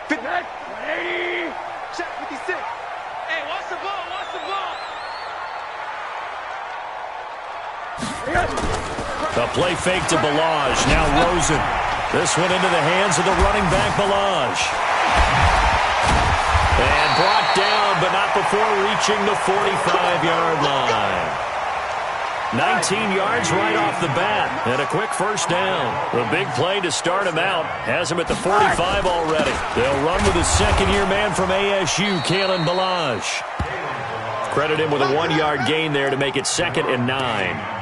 180. Check 56. Hey, watch the ball. Watch the ball. The play fake to Balaj. Now Rosen. This one into the hands of the running back, Balaj. And brought down, but not before reaching the 45-yard line. 19 yards right off the bat, and a quick first down. The big play to start him out has him at the 45 already. They'll run with his second-year man from ASU, Kalen Balaj. Credit him with a 1-yard gain there to make it 2nd and 9.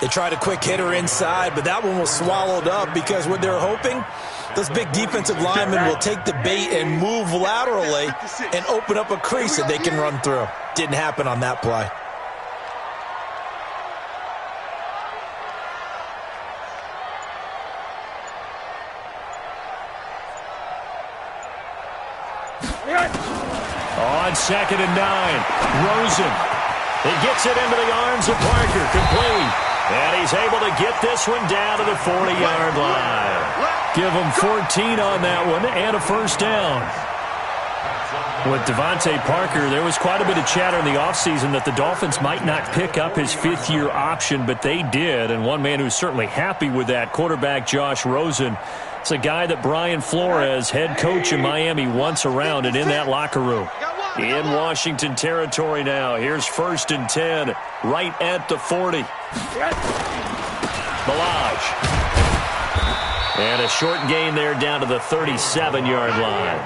They tried a quick hitter inside, but that one was swallowed up because what they're hoping, those big defensive linemen will take the bait and move laterally and open up a crease that they can run through. Didn't happen on that play. On 2nd and 9, Rosen. He gets it into the arms of Parker, complete. And he's able to get this one down to the 40-yard line. Give him 14 on that one and a first down. With Devontae Parker, there was quite a bit of chatter in the offseason that the Dolphins might not pick up his 5th-year option, but they did. And one man who's certainly happy with that, quarterback Josh Rosen. It's a guy that Brian Flores, head coach in Miami, wants around and in that locker room. In Washington territory now. Here's 1st and 10, right at the 40. Balaj. And a short gain there down to the 37-yard line.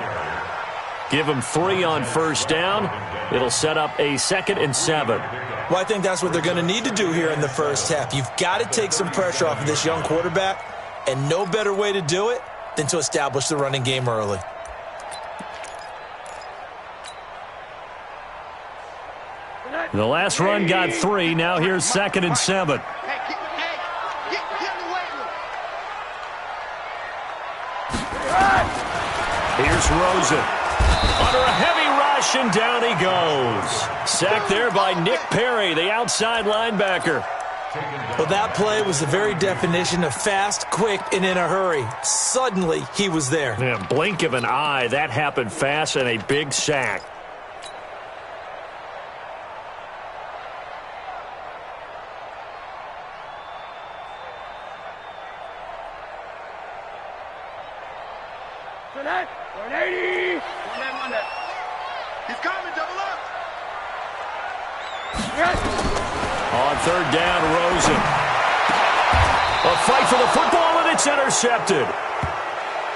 Give him 3 on first down. It'll set up a 2nd and 7. Well, I think that's what they're going to need to do here in the first half. You've got to take some pressure off of this young quarterback, and no better way to do it than to establish the running game early. The last run got 3. Now here's 2nd and 7. Here's Rosen. Under a heavy rush, and down he goes. Sacked there by Nick Perry, the outside linebacker. Well, that play was the very definition of fast, quick, and in a hurry. Suddenly, he was there. Yeah, blink of an eye, that happened fast, and a big sack. On 3rd down, Rosen. A fight for the football, and it's intercepted.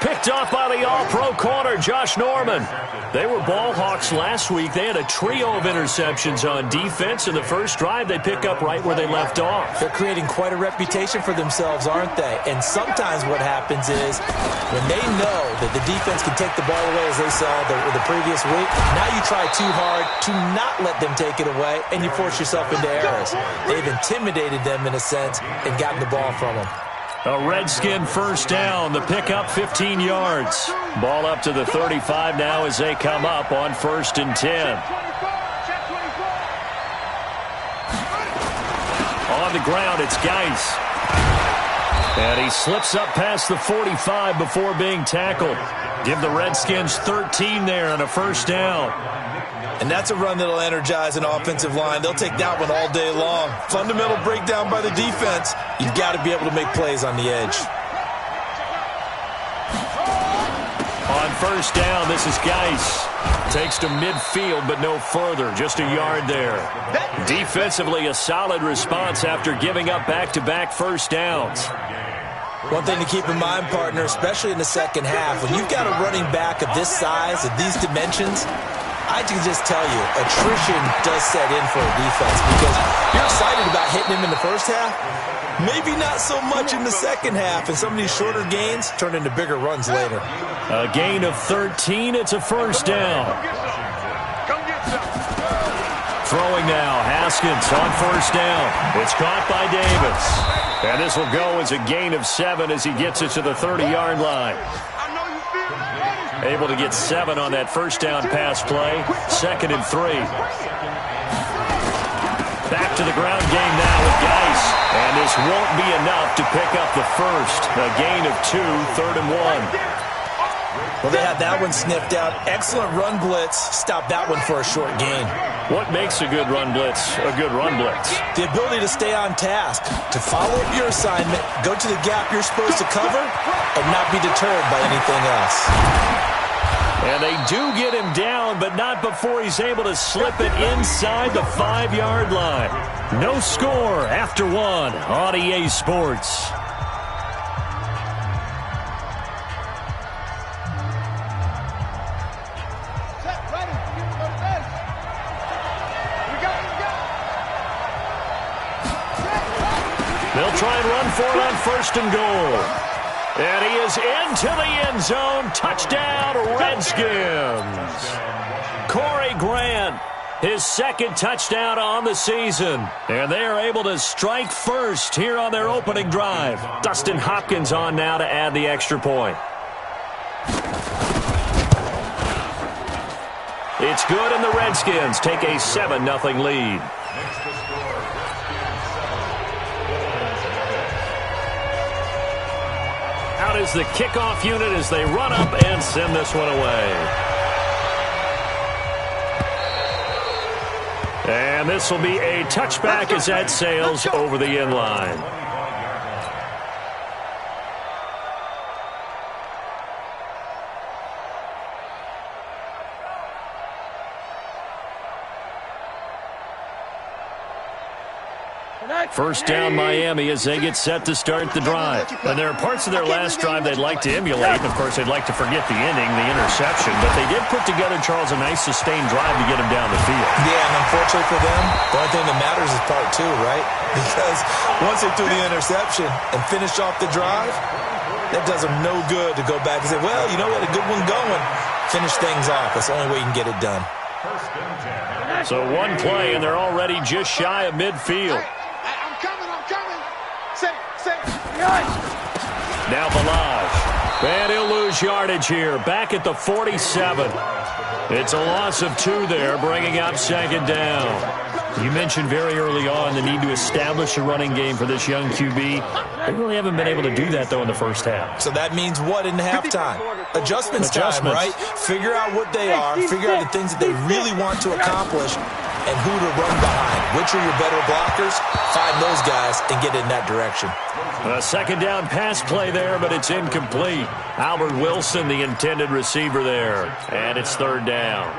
Picked off by the all-pro corner, Josh Norman. They were ball hawks last week. They had a trio of interceptions on defense. In the first drive, they pick up right where they left off. They're creating quite a reputation for themselves, aren't they? And sometimes what happens is when they know that the defense can take the ball away, as they saw the previous week, now you try too hard to not let them take it away, and you force yourself into errors. They've intimidated them in a sense and gotten the ball from them. A Redskin first down. The pickup 15 yards. Ball up to the 35 now as they come up on 1st and 10. On the ground, it's Geis. And he slips up past the 45 before being tackled. Give the Redskins 13 there on a first down. And that's a run that'll energize an offensive line. They'll take that one all day long. Fundamental breakdown by the defense. You've got to be able to make plays on the edge. On first down, this is Geis. Takes to midfield, but no further. Just a yard there. Defensively, a solid response after giving up back-to-back first downs. One thing to keep in mind, partner, especially in the second half, when you've got a running back of this size, of these dimensions, I can just tell you, attrition does set in for a defense because you're excited about hitting him in the first half. Maybe not so much in the second half, and some of these shorter gains turn into bigger runs later. A gain of 13, it's a first down. Throwing now, Haskins on first down. It's caught by Davis. And this will go as a gain of 7 as he gets it to the 30-yard line. Able to get 7 on that first down pass play. 2nd and 3. Back to the ground game now with Geis. And this won't be enough to pick up the first. A gain of 2, 3rd and 1. Well, they had that one sniffed out. Excellent run blitz. Stop that one for a short gain. What makes a good run blitz a good run blitz? The ability to stay on task, to follow up your assignment, go to the gap you're supposed to cover, and not be deterred by anything else. And they do get him down, but not before he's able to slip it inside the 5-yard line. No score after one on EA Sports. They'll try and run for it on 1st and goal. And he is into the end zone. Touchdown, Redskins. Corey Grant, his 2nd touchdown on the season. And they are able to strike first here on their opening drive. Dustin Hopkins on now to add the extra point. It's good, and the Redskins take a 7-0 lead. Out is the kickoff unit as they run up and send this one away. And this will be a touchback as that sails over the end line. First down Miami as they get set to start the drive. And there are parts of their last drive they'd like to emulate. And, of course, they'd like to forget the ending, the interception. But they did put together, Charles, a nice sustained drive to get him down the field. Yeah, and unfortunately for them, the only thing that matters is part 2, right? Because once they threw the interception and finished off the drive, that does them no good to go back and say, well, you know what, a good one going. Finish things off. That's the only way you can get it done. So one play, and they're already just shy of midfield. Now Balaj. And he'll lose yardage here. Back at the 47. It's a loss of 2 there, bringing up 2nd down. You mentioned very early on the need to establish a running game for this young QB. They really haven't been able to do that, though, in the first half. So that means what in halftime? Adjustments time, right? Figure out what they are. Figure out the things that they really want to accomplish and who to run behind. Which are your better blockers? Find those guys and get in that direction. A 2nd down pass play there, but it's incomplete. Albert Wilson, the intended receiver there. And it's 3rd down.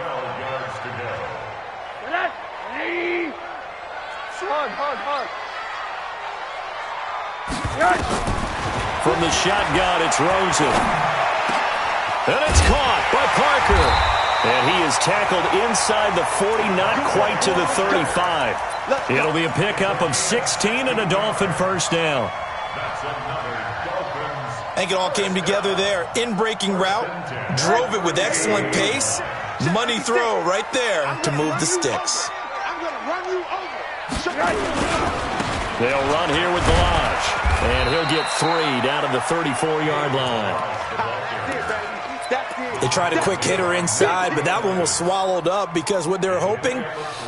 From the shotgun, it's Rosen. And it's caught by Parker. And he is tackled inside the 40, not quite to the 35. It'll be a pickup of 16 and a Dolphin 1st down. I think it all came together there. In-breaking route, drove it with excellent pace. Money throw right there to move the sticks. They'll run here with Balaj. And he'll get 3 down to the 34-yard line. They tried a quick hitter inside, but that one was swallowed up because what they're hoping,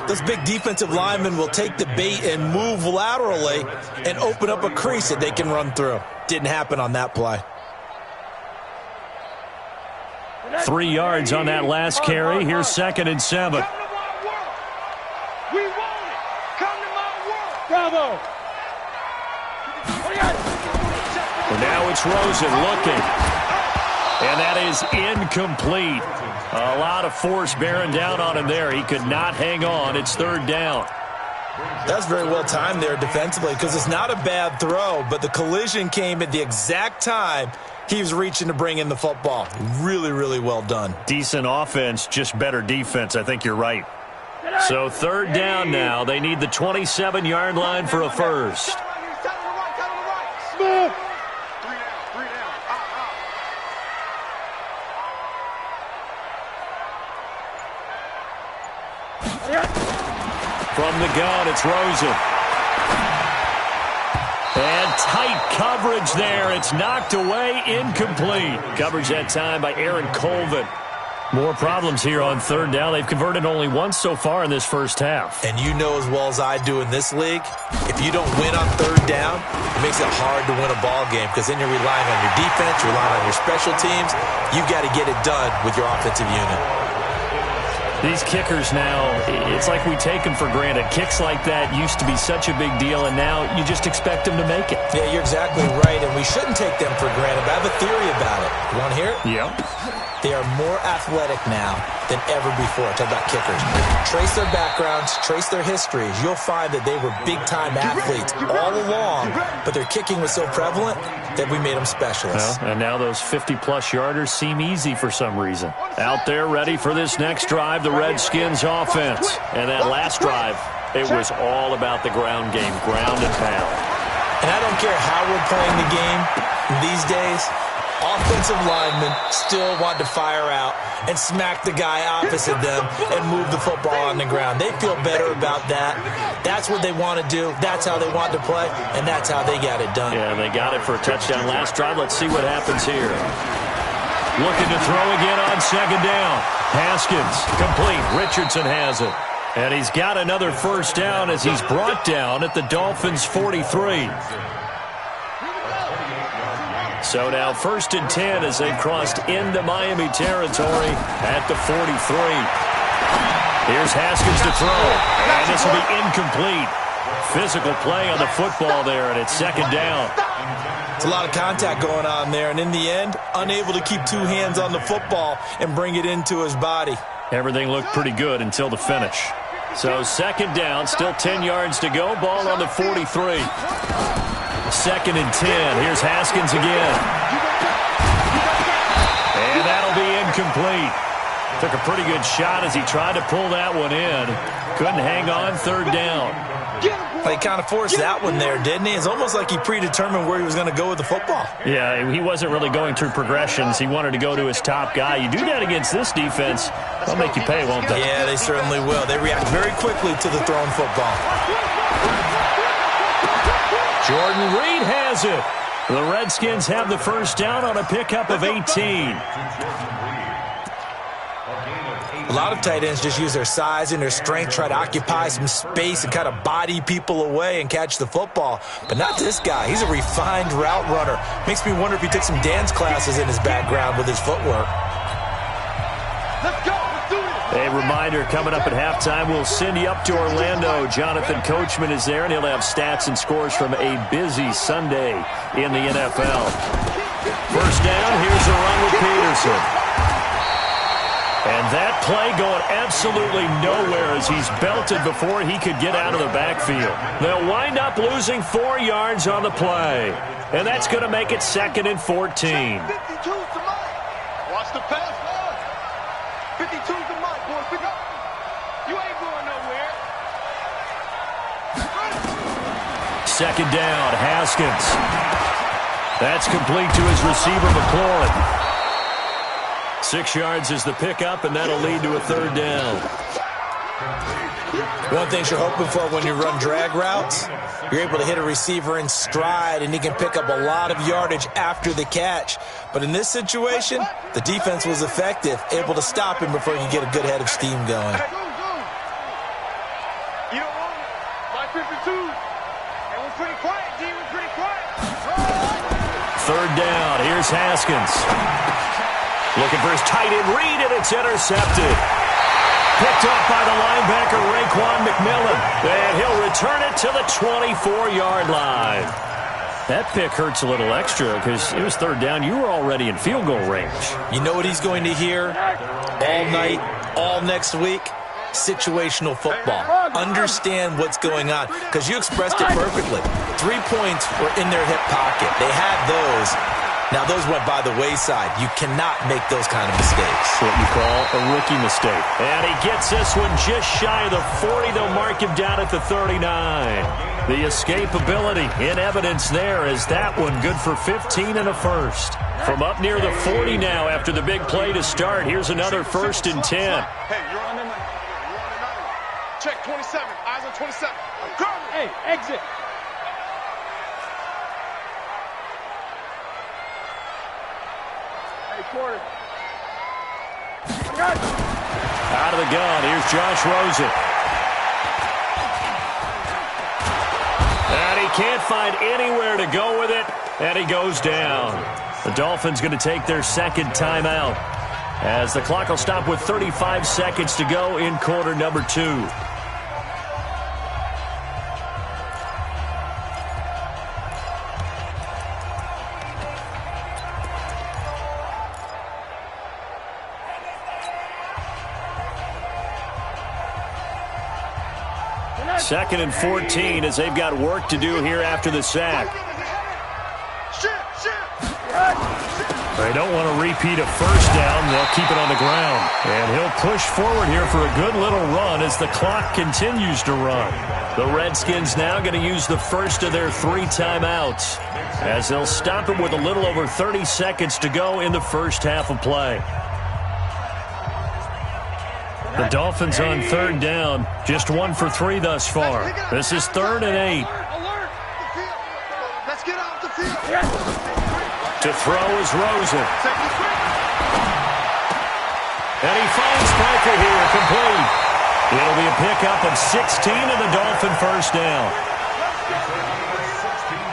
those big defensive linemen will take the bait and move laterally and open up a crease that they can run through. Didn't happen on that play. 3 yards on that last carry. Here's 2nd and 7. We want it. Come to my world. Bravo. And now it's Rosen looking. And that is incomplete. A lot of force bearing down on him there. He could not hang on. It's 3rd down. That's very well timed there defensively because it's not a bad throw, but the collision came at the exact time he was reaching to bring in the football. Really, really well done. Decent offense, just better defense. I think you're right. So 3rd down now. They need the 27-yard line for a first. From the gun, it's Rosen. And tight coverage there. It's knocked away, incomplete. Coverage that time by Aaron Colvin. More problems here on third down. They've converted only once so far in this first half. And you know as well as I do in this league, if you don't win on third down, it makes it hard to win a ball game because then you're relying on your defense, you're relying on your special teams. You've got to get it done with your offensive unit. These kickers now, it's like we take them for granted. Kicks like that used to be such a big deal, and now you just expect them to make it. Yeah, you're exactly right, and we shouldn't take them for granted. But I have a theory about it. You want to hear it? Yep. They are more athletic now than ever before. Talk about kickers. Trace their backgrounds, trace their histories. You'll find that they were big-time athletes all along, but their kicking was so prevalent that we made them specialists. Well, and now those 50-plus yarders seem easy for some reason. Out there ready for this next drive, the Redskins offense. And that last drive, it was all about the ground game, ground and pound. And I don't care how we're playing the game these days, offensive linemen still want to fire out and smack the guy opposite them and move the football on the ground. They feel better about that. That's what they want to do. That's how they want to play, and that's how they got it done. Yeah, they got it for a touchdown last drive. Let's see what happens here. Looking to throw again on second down. Haskins, complete. Richardson has it. And he's got another first down as he's brought down at the Dolphins' 43. So now 1st and 10 as they've crossed into Miami territory at the 43. Here's Haskins to throw, and this will be incomplete. Physical play on the football there, and it's second down. It's a lot of contact going on there, and in the end, unable to keep two hands on the football and bring it into his body. Everything looked pretty good until the finish. So second down, still 10 yards to go, ball on the 43. 2nd and 10. Here's Haskins again. And that'll be incomplete. Took a pretty good shot as he tried to pull that one in. Couldn't hang on, third down. He kind of forced that one there, didn't he? It's almost like he predetermined where he was going to go with the football. Yeah, he wasn't really going through progressions. He wanted to go to his top guy. You do that against this defense, they'll make you pay, won't they? Yeah, they certainly will. They react very quickly to the thrown football. Jordan Reed has it. The Redskins have the first down on a pickup of 18. A lot of tight ends just use their size and their strength, try to occupy some space and kind of body people away and catch the football. But not this guy. He's a refined route runner. Makes me wonder if he took some dance classes in his background with his footwork. Let's go. Let's do this. A reminder, coming up at halftime, we'll send you up to Orlando. Jonathan Coachman is there, and he'll have stats and scores from a busy Sunday in the NFL. First down, here's a run with Peterson. And that play going absolutely nowhere as he's belted before he could get out of the backfield. They'll wind up losing 4 yards on the play. And that's going to make it 2nd and 14. 52's the mark. Watch the pass. 52's the mark, boys. Pick up. You ain't going nowhere. Second down, Haskins. That's complete to his receiver, McLaurin. 6 yards is the pickup, and that'll lead to a third down. One thing you're hoping for when you run drag routes, you're able to hit a receiver in stride, and he can pick up a lot of yardage after the catch. But in this situation, the defense was effective, able to stop him before he could get a good head of steam going. You don't want it. My 52. And we're pretty quiet, D. We're pretty quiet. Third down. Here's Haskins. Looking for his tight end read, and it's intercepted. Picked up by the linebacker, Raekwon McMillan. And he'll return it to the 24-yard line. That pick hurts a little extra because it was third down. You were already in field goal range. You know what he's going to hear all night, all next week? Situational football. Understand what's going on, because you expressed it perfectly. 3 points were in their hip pocket. They had those. Now, those went by the wayside. You cannot make those kind of mistakes. What you call a rookie mistake. And he gets this one just shy of the 40. They'll mark him down at the 39. The escapability in evidence there as that one good for 15 and a first. From up near the 40 now after the big play to start. Here's another 1st and 10. Hey, you're on the line. Check 27. Eyes on 27. I'm coming. Hey, exit. Hey, quarter. Out of the gun, here's Josh Rosen. And he can't find anywhere to go with it, and he goes down. The Dolphins going to take their second timeout as the clock will stop with 35 seconds to go in quarter number 2. Second and 14 as they've got work to do here after the sack. They don't want to repeat a first down. They'll keep it on the ground. And he'll push forward here for a good little run as the clock continues to run. The Redskins now going to use the first of their 3 timeouts as they'll stop it with a little over 30 seconds to go in the first half of play. The Dolphins on third down, just 1 for 3 thus far. This is 3rd and 8. Let's get off the field. To throw is Rosen. And he finds Parker here, complete. It'll be a pickup of 16 and the Dolphin first down.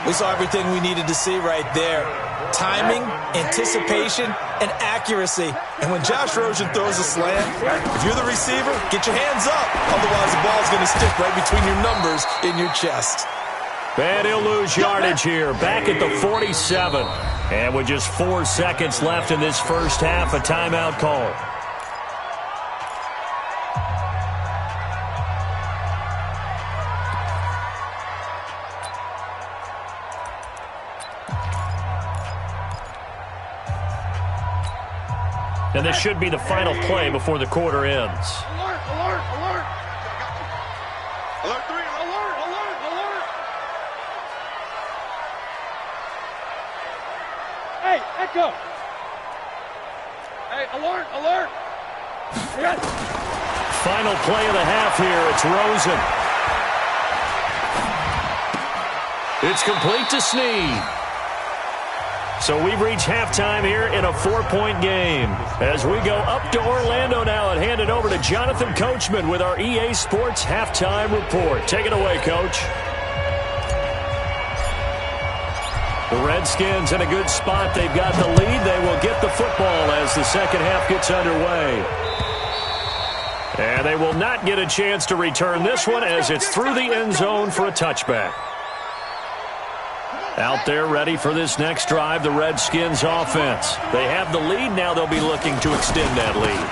We saw everything we needed to see right there. Timing, anticipation, and accuracy. And when Josh Rosen throws a slant, if you're the receiver, get your hands up. Otherwise, the ball's going to stick right between your numbers in your chest. And he'll lose yardage here, back at the 47. And with just 4 seconds left in this first half, a timeout call. And this should be the final play before the quarter ends. Alert, alert, alert. Alert 3, alert, alert, alert. Hey, echo. Hey, alert, alert. Yes. Final play of the half here. It's Rosen. It's complete to Snead. So we've reached halftime here in a 4-point game. As we go up to Orlando now and hand it over to Jonathan Coachman with our EA Sports Halftime Report. Take it away, Coach. The Redskins in a good spot. They've got the lead. They will get the football as the second half gets underway. And they will not get a chance to return this one as it's through the end zone for a touchback. Out there ready for this next drive, the Redskins offense. They have the lead. Now they'll be looking to extend that lead.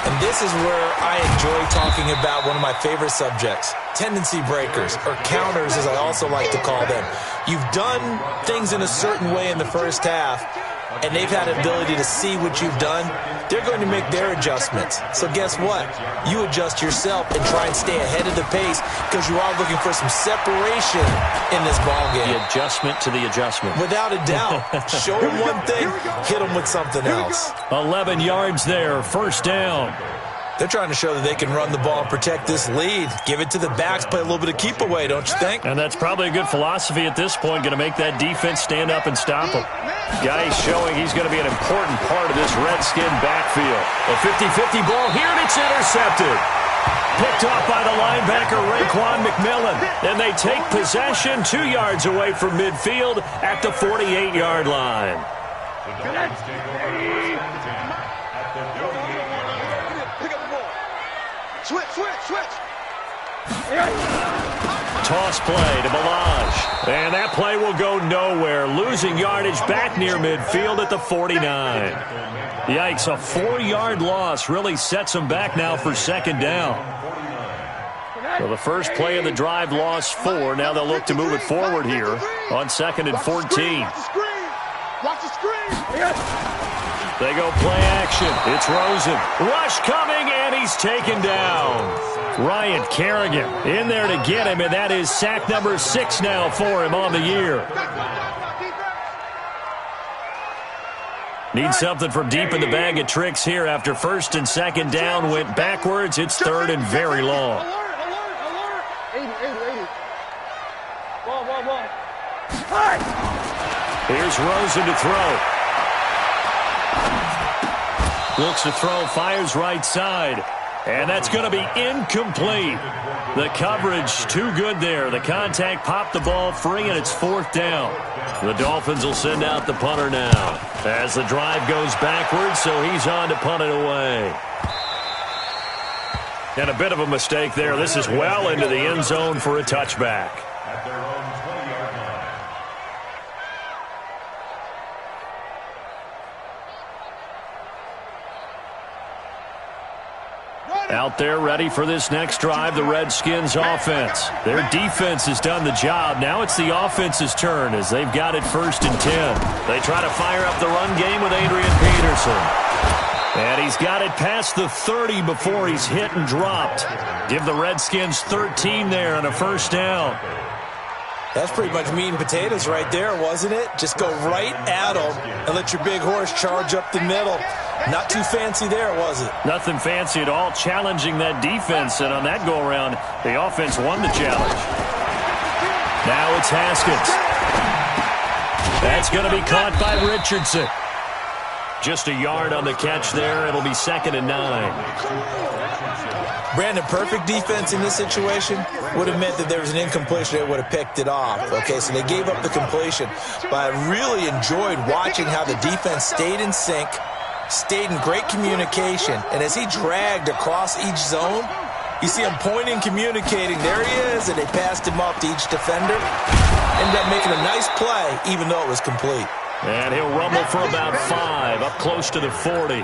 And this is where I enjoy talking about one of my favorite subjects, tendency breakers, or counters as I also like to call them. You've done things in a certain way in the first half, and they've had the ability to see what you've done. They're going to make their adjustments. So guess what? You adjust yourself and try and stay ahead of the pace because you are looking for some separation in this ball game. The adjustment to the adjustment. Without a doubt. Show them one thing, hit them with something else. 11 yards there, first down. They're trying to show that they can run the ball and protect this lead. Give it to the backs, play a little bit of keep away, don't you think? And that's probably a good philosophy at this point, going to make that defense stand up and stop them. Guy's showing he's going to be an important part of this Redskin backfield. A 50-50 ball here, and it's intercepted. Picked off by the linebacker, Raekwon McMillan. And they take possession 2 yards away from midfield at the 48-yard line. Switch, switch, switch. Toss play to Balaj. And that play will go nowhere. Losing yardage back near midfield at the 49. Yikes, a 4-yard loss really sets them back now for second down. So the first play of the drive lost 4. Now they'll look to move it forward here on 2nd and 14. Watch the screen. They go play action. It's Rosen. Rush coming, and he's taken down. Ryan Kerrigan in there to get him, and that is sack number 6 now for him on the year. Need something from deep in the bag of tricks here after first and second down went backwards. It's third and very long. Alert, alert, alert. 80. Ball. Hey. Here's Rosen to throw. Looks to throw, fires right side. And that's going to be incomplete. The coverage too good there. The contact popped the ball free, and it's 4th down. The Dolphins will send out the punter now as the drive goes backwards, so he's on to punt it away. And a bit of a mistake there. This is well into the end zone for a touchback. Out there ready for this next drive, the Redskins offense. Their defense has done the job. Now it's the offense's turn as they've got it 1st and 10. They try to fire up the run game with Adrian Peterson. And he's got it past the 30 before he's hit and dropped. Give the Redskins 13 there on a 1st down. That's pretty much meat and potatoes right there, wasn't it? Just go right at them and let your big horse charge up the middle. Not too fancy there, was it? Nothing fancy at all, challenging that defense. And on that go-around, the offense won the challenge. Now it's Haskins. That's going to be caught by Richardson. Just a yard on the catch there. It'll be 2nd and 9. Brandon, perfect defense in this situation would have meant that there was an incompletion. They would have picked it off. Okay, so they gave up the completion. But I really enjoyed watching how the defense stayed in sync, stayed in great communication. And as he dragged across each zone, you see him pointing, communicating. There he is, and they passed him off to each defender. Ended up making a nice play, even though it was complete. And he'll rumble for about 5, up close to the 40.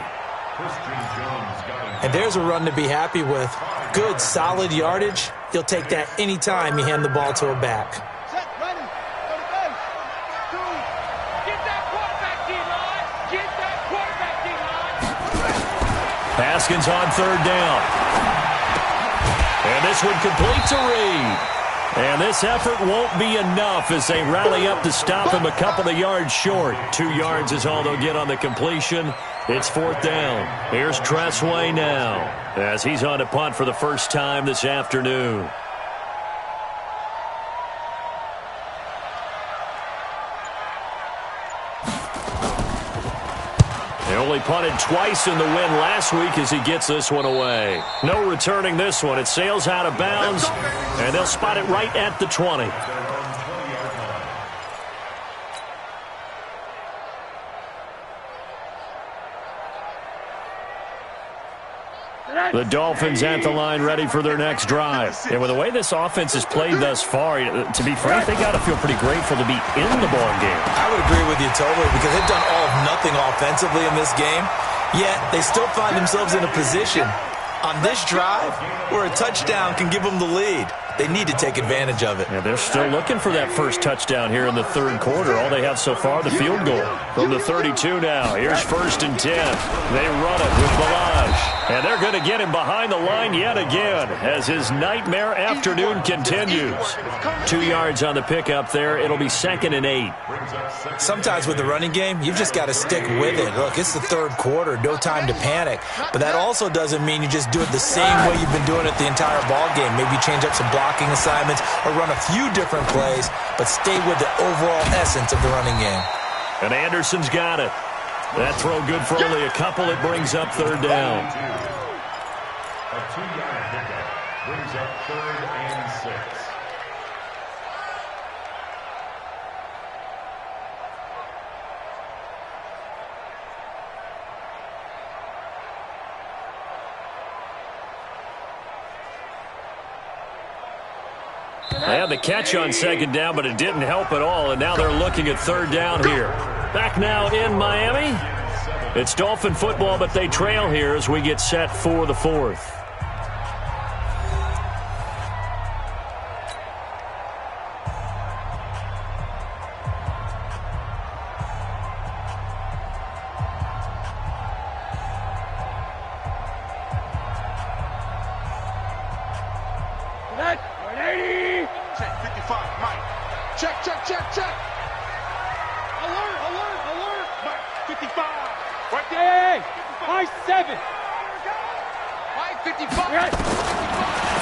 And there's a run to be happy with. Good, solid yardage. He'll take that any time you hand the ball to a back. Set, ready, go to base. 2. Get that quarterback, D-line. Get that quarterback, D-line. Haskins on 3rd down. And this one complete to Reed. And this effort won't be enough as they rally up to stop him a couple of yards short. 2 yards is all they'll get on the completion. It's 4th down. Here's Tressway now as he's on to punt for the first time this afternoon. They only punted twice in the win last week as he gets this one away. No returning this one. It sails out of bounds, and they'll spot it right at the 20. The Dolphins at the line ready for their next drive. And with the way this offense has played thus far, to be frank, they got to feel pretty grateful to be in the ball game. I would agree with you totally because they've done all of nothing offensively in this game, yet they still find themselves in a position on this drive where a touchdown can give them the lead. They need to take advantage of it. Yeah, they're still looking for that first touchdown here in the 3rd quarter. All they have so far, the field goal from the 32 now. Here's 1st and 10. They run it with Balaj. And they're going to get him behind the line yet again as his nightmare afternoon continues. 2 yards on the pickup there. It'll be 2nd and 8. Sometimes with the running game, you've just got to stick with it. Look, it's the 3rd quarter. No time to panic. But that also doesn't mean you just do it the same way you've been doing it the entire ball game. Maybe change up some blocking assignments or run a few different plays, but stay with the overall essence of the running game. And Anderson's got it. That throw good for only a couple. It brings up 3rd down. A 2-yard pickup brings up 3rd and 6. They had the catch on 2nd down, but it didn't help at all, and now they're looking at 3rd down here. Back now in Miami. It's Dolphin football, but they trail here as we get set for the 4th. Check 55, Mike. Check, check, check, check. Alert, alert, alert. Mike 55. Right there. Mike 7. Mike 55.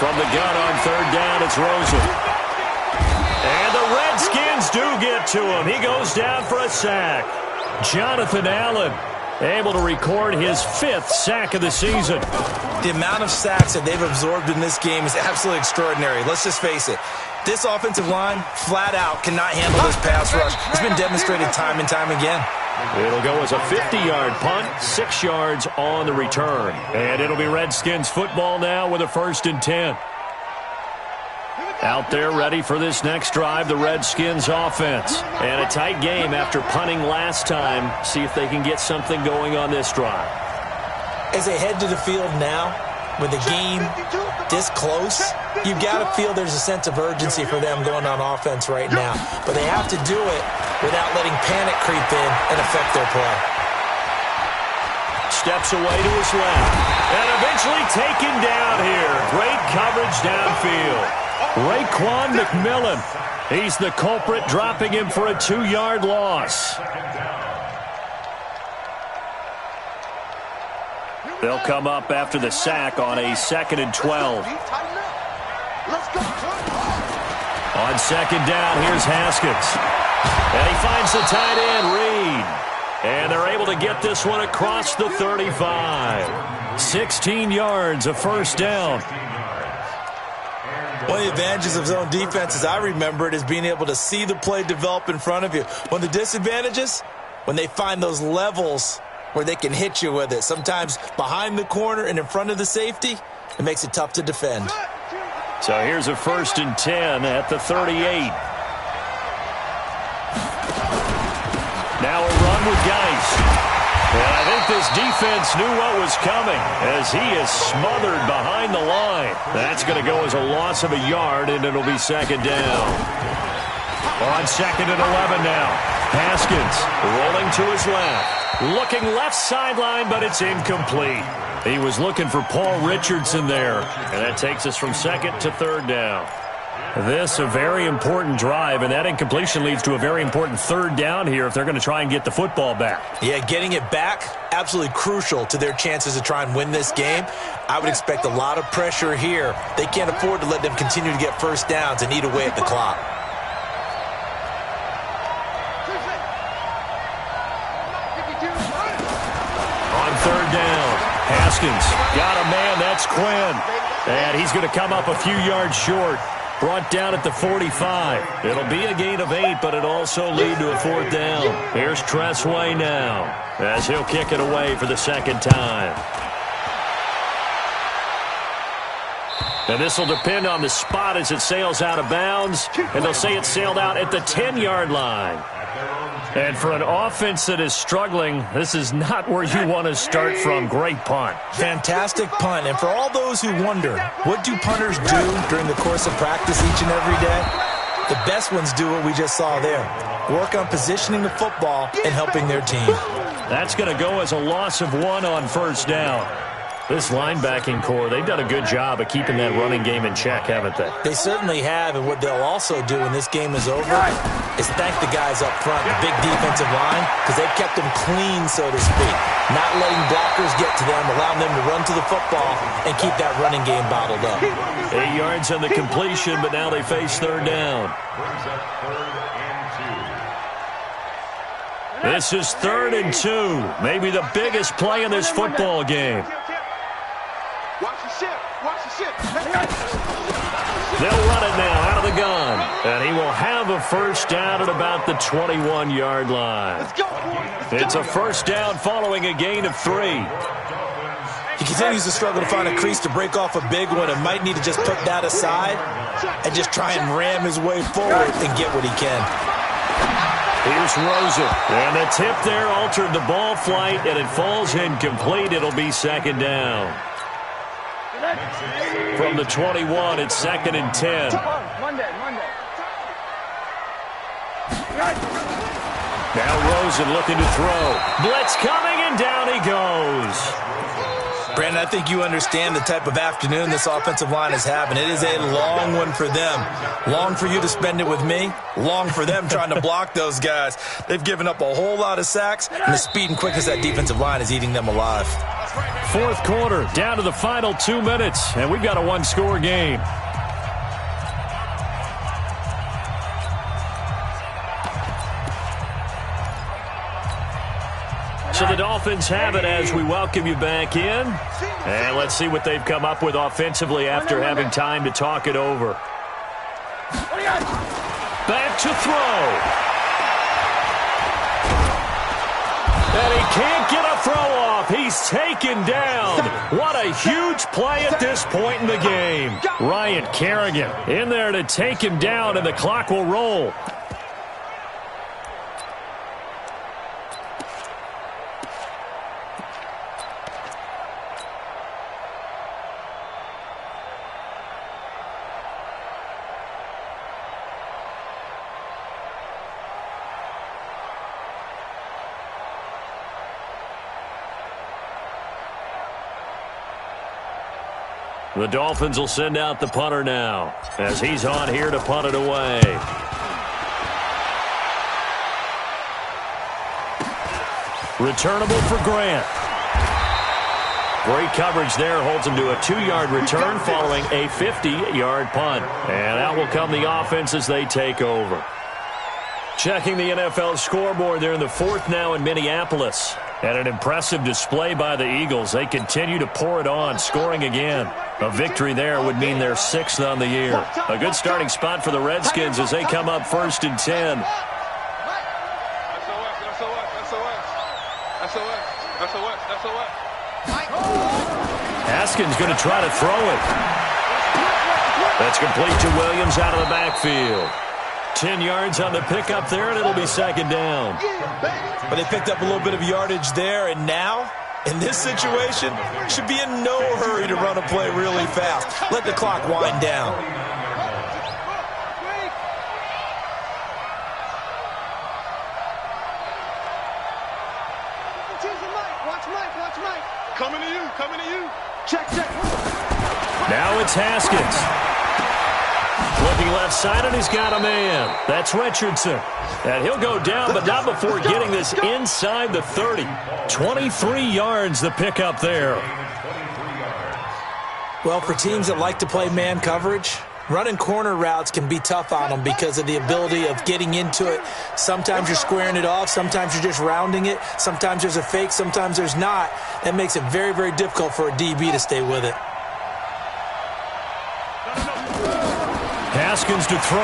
From the gun on 3rd down, it's Rosen. And the Redskins do get to him. He goes down for a sack. Jonathan Allen able to record his 5th sack of the season. The amount of sacks that they've absorbed in this game is absolutely extraordinary. Let's just face it. This offensive line, flat out, cannot handle this pass rush. It's been demonstrated time and time again. It'll go as a 50-yard punt, 6 yards on the return. And it'll be Redskins football now with a 1st and 10. Out there ready for this next drive, the Redskins offense. And a tight game after punting last time. See if they can get something going on this drive. As they head to the field now, with the game this close, you've got to feel there's a sense of urgency for them going on offense right now. But they have to do it without letting panic creep in and affect their play. Steps away to his left. And eventually taken down here. Great coverage downfield. Raekwon McMillan. He's the culprit, dropping him for a 2-yard loss. They'll come up after the sack on a 2nd and 12. On 2nd down, here's Haskins. And he finds the tight end, Reed. And they're able to get this one across the 35. 16 yards, a 1st down. One of the advantages of zone defense, as I remember it, is being able to see the play develop in front of you. One of the disadvantages, when they find those levels where they can hit you with it. Sometimes behind the corner and in front of the safety, it makes it tough to defend. So here's a 1st and 10 at the 38. Now a run with Geis. And I think this defense knew what was coming as he is smothered behind the line. That's going to go as a loss of a yard, and it'll be 2nd down. On 2nd and 11 now. Haskins rolling to his left. Looking left sideline, but it's incomplete. He was looking for Paul Richardson there. And that takes us from 2nd to 3rd down. This a very important drive, and that incompletion leads to a very important 3rd down here if they're going to try and get the football back. Yeah, getting it back, absolutely crucial to their chances to try and win this game. I would expect a lot of pressure here. They can't afford to let them continue to get 1st downs and eat away at the clock. On 3rd down, Haskins got a man, that's Quinn. And he's going to come up a few yards short. Brought down at the 45. It'll be a gain of 8, but it also lead to a 4th down. Here's Tressway now as he'll kick it away for the 2nd time. And this will depend on the spot as it sails out of bounds. And they'll say it sailed out at the 10-yard line. And for an offense that is struggling, this is not where you want to start from. Great punt. Fantastic punt. And for all those who wonder, what do punters do during the course of practice each and every day? The best ones do what we just saw there. Work on positioning the football and helping their team. That's going to go as a loss of 1 on 1st down. This linebacking core, they've done a good job of keeping that running game in check, haven't they? They certainly have, and what they'll also do when this game is over is thank the guys up front, the big defensive line, because they've kept them clean, so to speak. Not letting blockers get to them, allowing them to run to the football and keep that running game bottled up. 8 yards on the completion, but now they face 3rd down. This is 3rd and 2, maybe the biggest play in this football game. They'll run it now out of the gun. And he will have a 1st down at about the 21-yard line. It's a 1st down following a gain of 3. He continues to struggle to find a crease to break off a big one and might need to just put that aside and just try and ram his way forward and get what he can. Here's Rosen. And the tip there altered the ball flight, and it falls incomplete. It'll be 2nd down. From the 21, it's 2nd and 10. Now Rosen looking to throw. Blitz coming, and down he goes. Brandon, I think you understand the type of afternoon this offensive line is having. It is a long one for them. Long for you to spend it with me. Long for them trying to block those guys. They've given up a whole lot of sacks, and the speed and quickness of that defensive line is eating them alive. 4th quarter, down to the final 2 minutes, and we've got a 1-score game. So the Dolphins have it as we welcome you back in. And let's see what they've come up with offensively after having time to talk it over. Back to throw. And he can't get a throw off. He's taken down. What a huge play at this point in the game. Ryan Kerrigan in there to take him down, and the clock will roll. The Dolphins will send out the punter now as he's on here to punt it away. Returnable for Grant. Great coverage there. Holds him to a 2-yard return following a 50-yard punt. And out will come the offense as they take over. Checking the NFL scoreboard, they're in the 4th now in Minneapolis. And an impressive display by the Eagles. They continue to pour it on, scoring again. A victory there would mean they're 6th on the year. A good starting spot for the Redskins as they come up 1st and 10. Haskins going to try to throw it. That's complete to Williams out of the backfield. 10 yards on the pickup there, and it'll be 2nd down. But they picked up a little bit of yardage there, and now, in this situation, should be in no hurry to run a play really fast. Let the clock wind down. Coming to you. Check. Now it's Haskins. Looking left side, and he's got a man. That's Richardson. And he'll go down, but not before getting this inside the 30. 23 yards the pickup there. Well, for teams that like to play man coverage, running corner routes can be tough on them because of the ability of getting into it. Sometimes you're squaring it off. Sometimes you're just rounding it. Sometimes there's a fake. Sometimes there's not. That makes it very, very difficult for a DB to stay with it. Haskins to throw.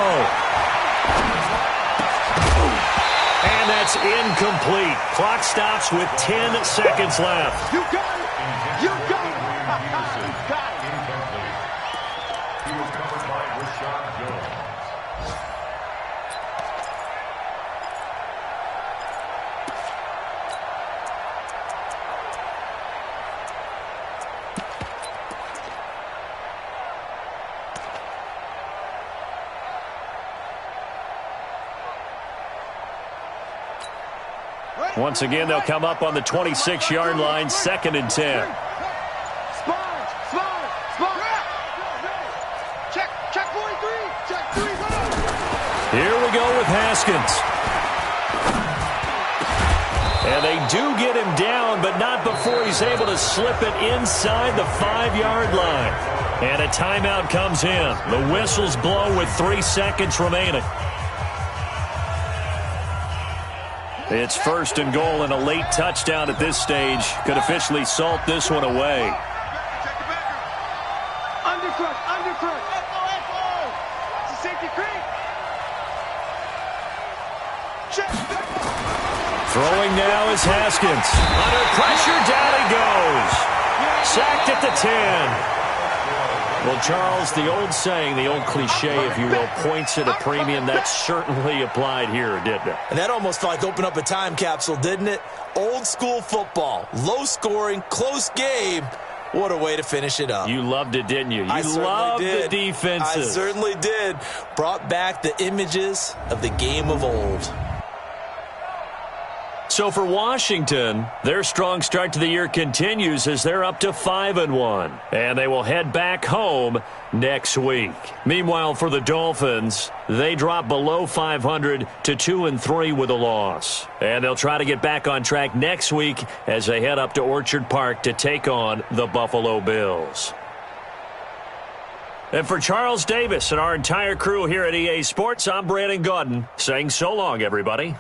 And that's incomplete. Clock stops with 10 seconds left. You got it. You got it. Got it. Incomplete. He was covered by Rashad Jones. Once again, they'll come up on the 26-yard line, 2nd and 10. Check 43. Check 3. Here we go with Haskins. And they do get him down, but not before he's able to slip it inside the 5-yard line. And a timeout comes in. The whistles blow with 3 seconds remaining. It's 1st and goal, and a late touchdown at this stage could officially salt this one away. Undercut. Echo. It's a safety creep. Check. Throwing now is Haskins. Under pressure, down he goes. Sacked at the 10. Well, Charles, the old saying, the old cliche, if you will, points at a premium, that certainly applied here, didn't it? And that almost felt like opened up a time capsule, didn't it? Old school football, low scoring, close game. What a way to finish it up. You loved it, didn't you? I loved did. the defenses. I certainly did. Brought back the images of the game of old. So for Washington, their strong start to the year continues as they're up to 5-1. And they will head back home next week. Meanwhile, for the Dolphins, they drop below 500 to 2-3 with a loss. And they'll try to get back on track next week as they head up to Orchard Park to take on the Buffalo Bills. And for Charles Davis and our entire crew here at EA Sports, I'm Brandon Gaudin saying so long, everybody.